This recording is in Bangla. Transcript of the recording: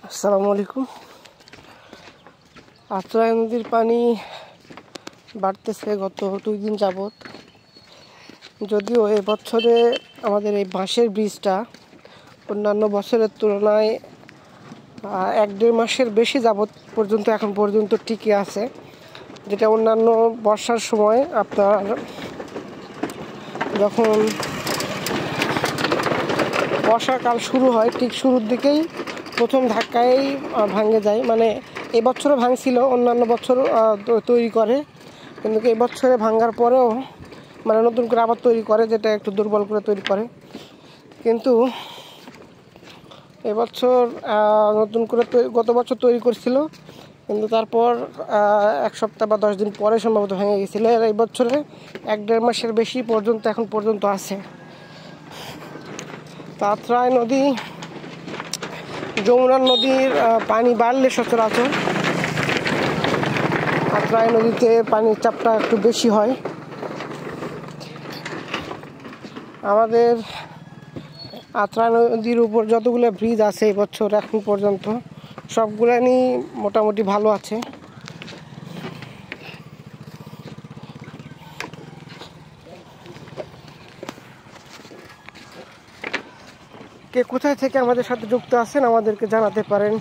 আসসালামু আলাইকুম। আত্রাই নদীর পানি বাড়তেছে গত 2 দিন যাবৎ। যদিও এবছরে আমাদের এই বাঁশের ব্রিজটা অন্যান্য বছরের তুলনায় 1-1.5 মাসের বেশি যাবৎ পর্যন্ত এখন পর্যন্ত টিকে আছে, যেটা অন্যান্য বর্ষার সময় আপনার যখন বর্ষাকাল শুরু হয় ঠিক শুরুর দিকেই প্রথম ধাক্কায় ভাঙে যায়। মানে এবছরও ভাঙছিল, অন্যান্য বছর তৈরি করে, কিন্তু এই বছরে ভাঙার পরেও মানে নতুন করে আবার তৈরি করে, যেটা একটু দুর্বল করে তৈরি করে। কিন্তু এবছর নতুন করে গত বছর তৈরি করছিল, কিন্তু তারপর 1 সপ্তাহ বা 10 দিন পরে সম্ভবত ভেঙে গেছিলো। আর এই বছরে 1-1.5 মাসের বেশি পর্যন্ত এখন পর্যন্ত আছে। আত্রাই নদী যমুনা নদীর পানি বাড়লে সচরাচর আত্রাই নদীতে পানির চাপটা একটু বেশি হয়। আমাদের আত্রাই নদীর উপর যতগুলো ব্রিজ আছে এই বছর এখন পর্যন্ত সবগুলোই মোটামুটি ভালো আছে। কে কোথায় থেকে আমাদের সাথে যুক্ত আছেন আমাদেরকে জানাতে পারেন।